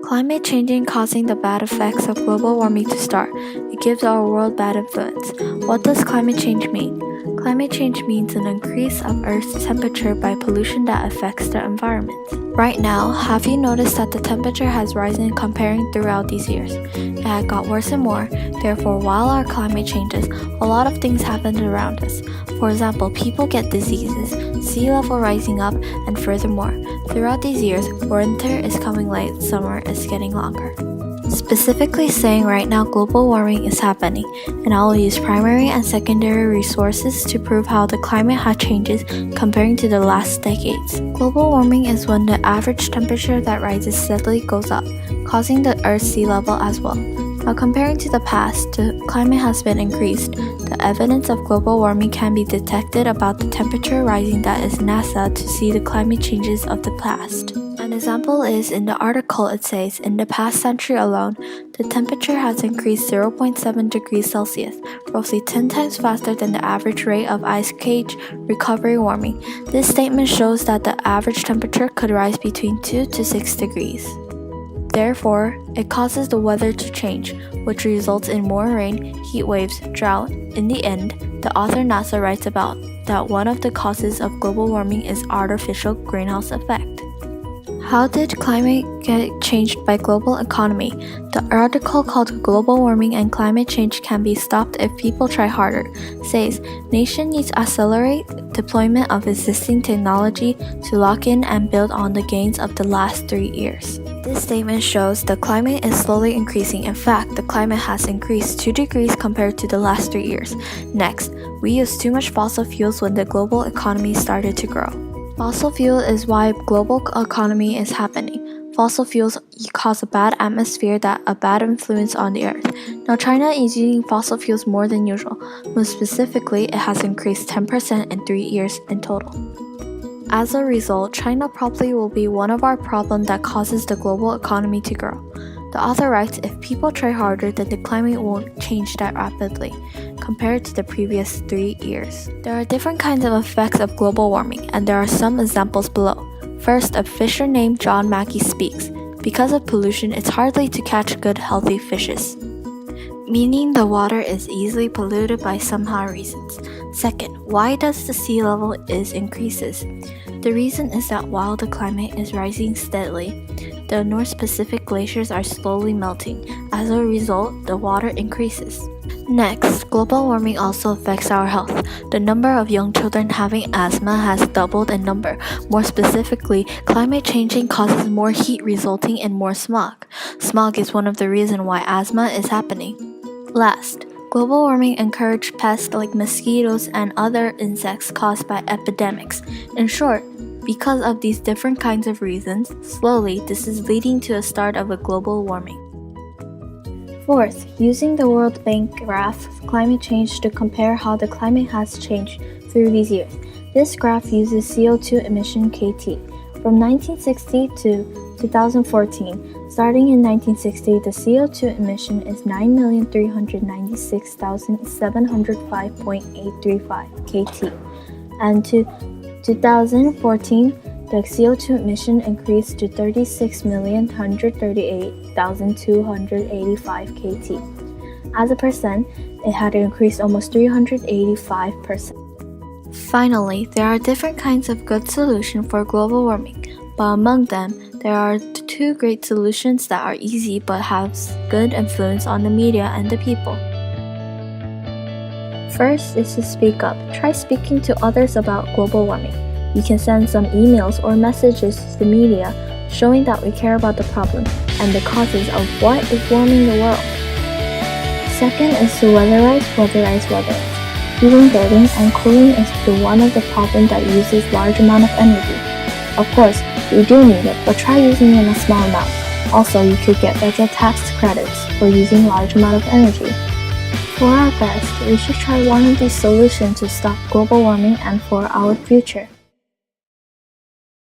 Climate changing causing the bad effects of global warming to start. It gives our world bad influence. What does climate change mean? Climate change means an increase of Earth's temperature by pollution that affects the environment. Right now, have you noticed that the temperature has risen comparing throughout these years? It had got worse and more. Therefore, while our climate changes, a lot of things happen around us. For example, people get diseases, sea level rising up, and furthermore, throughout these years, winter is coming late, summer is getting longer. Specifically saying right now global warming is happening, and I will use primary and secondary resources to prove how the climate has changes comparing to the last decades. Global warming is when the average temperature that rises steadily goes up, causing the Earth's sea level as well. Now comparing to the past, the climate has been increased. The evidence of global warming can be detected about the temperature rising that is NASA to see the climate changes of the past. An example is in the article it says, in the past century alone, the temperature has increased 0.7 degrees Celsius, roughly 10 times faster than the average rate of ice age recovery warming. This statement shows that the average temperature could rise between 2 to 6 degrees. Therefore, it causes the weather to change, which results in more rain, heat waves, drought. In the end, the author NASA writes about that one of the causes of global warming is artificial greenhouse effect. How did climate get changed by global economy? The article called Global Warming and Climate Change Can Be Stopped If People Try Harder says, nation needs to accelerate deployment of existing technology to lock in and build on the gains of the last 3 years. This statement shows the climate is slowly increasing. In fact, the climate has increased 2 degrees compared to the last 3 years. Next, we used too much fossil fuels when the global economy started to grow. Fossil fuel is why global economy is happening. Fossil fuels cause a bad atmosphere that a bad influence on the earth. Now China is using fossil fuels more than usual. Most specifically, it has increased 10% in 3 years in total. As a result, China probably will be one of our problems that causes the global economy to grow. The author writes, if people try harder, then the climate won't change that rapidly compared to the previous 3 years. There are different kinds of effects of global warming, and there are some examples below. First, a fisher named John Mackey speaks. Because of pollution, it's hardly to catch good, healthy fishes, meaning the water is easily polluted by somehow reasons. Second, why does the sea level increases? The reason is that while the climate is rising steadily, the North Pacific glaciers are slowly melting. As a result, the water increases. Next, global warming also affects our health. The number of young children having asthma has doubled in number. More specifically, climate changing causes more heat resulting in more smog. Smog is one of the reasons why asthma is happening. Last, global warming encourages pests like mosquitoes and other insects caused by epidemics. In short, because of these different kinds of reasons, slowly this is leading to a start of a global warming. Fourth, using the World Bank graph climate change to compare how the climate has changed through these years. This graph uses CO2 emission KT. From 1960 to 2014, starting in 1960, the CO2 emission is 9,396,705.835 KT, and to 2014, the CO2 emission increased to 36,138,285 KT. As a percent, it had increased almost 385%. Finally, there are different kinds of good solutions for global warming, but among them, there are 2 great solutions that are easy but have good influence on the media and the people. First is to speak up. Try speaking to others about global warming. You can send some emails or messages to the media showing that we care about the problem and the causes of what is warming the world. Second is to weatherize. Heating, building, and cooling is one of the problems that uses large amount of energy. Of course, we do need it, but try using it in a small amount. Also, you could get federal tax credits for using large amount of energy. For our best, we should try one of these solutions to stop global warming and for our future.